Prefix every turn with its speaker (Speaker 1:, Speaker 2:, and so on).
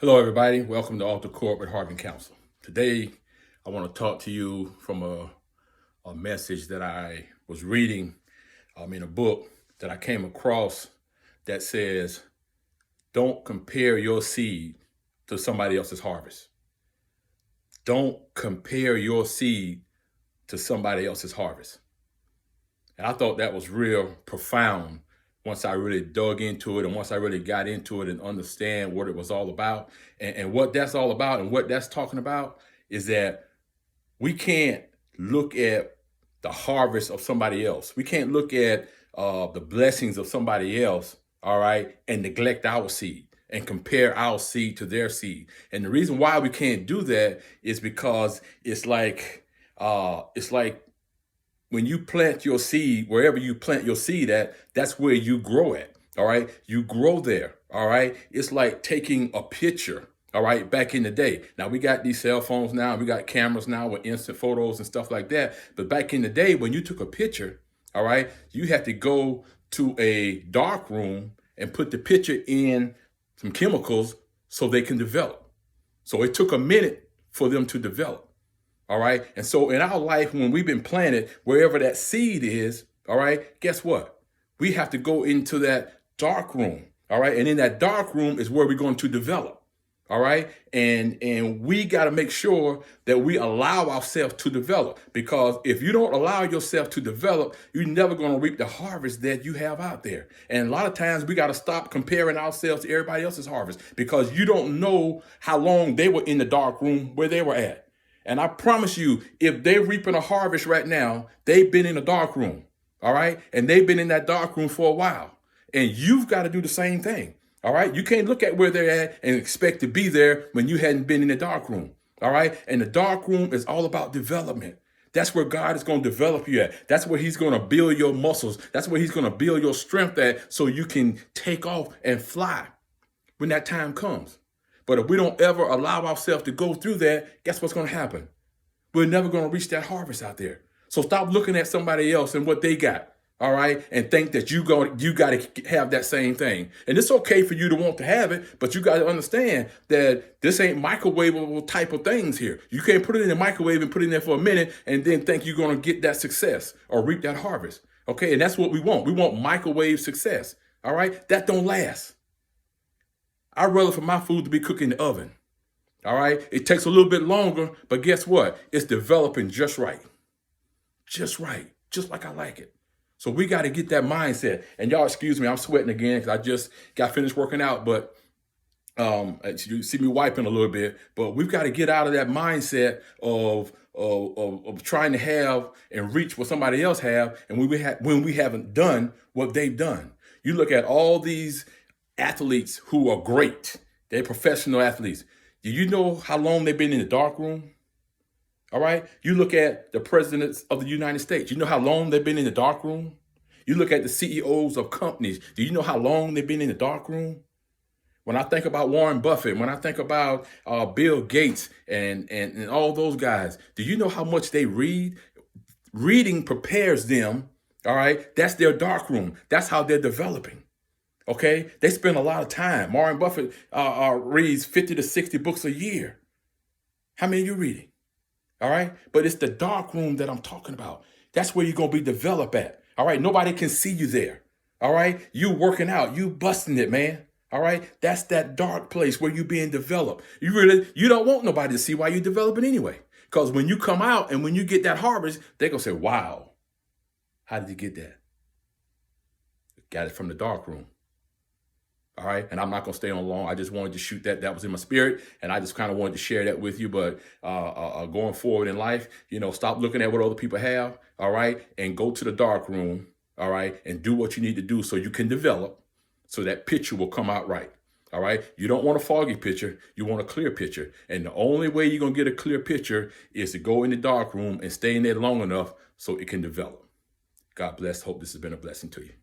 Speaker 1: Hello, everybody. Welcome to Altar Court with Harvey Counsel. Today, I want to talk to you from a message that I was reading in a book that I came across that says, don't compare your seed to somebody else's harvest. Don't compare your seed to somebody else's harvest. And I thought that was real profound once I really dug into it and once I really got into it and understand what it was all about. And what that's all about and what that's talking about is that we can't look at the harvest of somebody else. We can't look at the blessings of somebody else, all right, and neglect our seed and compare our seed to their seed. And the reason why we can't do that is because it's like when you plant your seed, wherever you plant your seed at, that's where you grow at. All right. You grow there. All right. It's like taking a picture. All right. Back in the day. Now we got these cell phones now. We got cameras now with instant photos and stuff like that. But back in the day, when you took a picture, all right, you had to go to a dark room and put the picture in some chemicals so they can develop. So it took a minute for them to develop. All right. And so in our life, when we've been planted, wherever that seed is, all right, guess what? We have to go into that dark room. All right. And in that dark room is where we're going to develop. All right. And we got to make sure that we allow ourselves to develop, because if you don't allow yourself to develop, you're never going to reap the harvest that you have out there. And a lot of times we got to stop comparing ourselves to everybody else's harvest, because you don't know how long they were in the dark room where they were at. And I promise you, if they're reaping a harvest right now, they've been in a dark room, all right? And they've been in that dark room for a while. And you've got to do the same thing, all right? You can't look at where they're at and expect to be there when you hadn't been in the dark room, all right? And the dark room is all about development. That's where God is going to develop you at. That's where he's going to build your muscles. That's where he's going to build your strength at, so you can take off and fly when that time comes. But if we don't ever allow ourselves to go through that, guess what's going to happen? We're never going to reach that harvest out there. So stop looking at somebody else and what they got, all right, and think that you got to have that same thing. And it's okay for you to want to have it, but you got to understand that this ain't microwavable type of things here. You can't put it in the microwave and put it in there for a minute and then think you're going to get that success or reap that harvest, okay? And that's what we want. We want microwave success, all right? That don't last. I'd rather for my food to be cooked in the oven. All right. It takes a little bit longer, but guess what? It's developing just right. Just right. Just like I like it. So we got to get that mindset. And y'all, excuse me, I'm sweating again because I just got finished working out. But you see me wiping a little bit. But we've got to get out of that mindset of trying to have and reach what somebody else have, and when we haven't done what they've done. You look at all these athletes who are great. They're professional athletes. Do you know how long they've been in the dark room? All right. You look at the presidents of the United States. You know how long they've been in the dark room? You look at the CEOs of companies. Do you know how long they've been in the dark room? When I think about Warren Buffett, when I think about Bill Gates and all those guys, do you know how much they read? Reading prepares them. All right. That's their dark room. That's how they're developing. Okay, they spend a lot of time. Warren Buffett reads 50 to 60 books a year. How many are you reading? All right, but it's the dark room that I'm talking about. That's where you're going to be developed at. All right, nobody can see you there. All right, you working out, you busting it, man. All right, that's that dark place where you're being developed. You don't want nobody to see why you're developing anyway. Because when you come out and when you get that harvest, they're going to say, wow, how did you get that? Got it from the dark room. All right. And I'm not going to stay on long. I just wanted to shoot that. That was in my spirit. And I just kind of wanted to share that with you. But going forward in life, stop looking at what other people have. All right. And go to the dark room. All right. And do what you need to do so you can develop, so that picture will come out right. All right. You don't want a foggy picture. You want a clear picture. And the only way you're going to get a clear picture is to go in the dark room and stay in there long enough so it can develop. God bless. Hope this has been a blessing to you.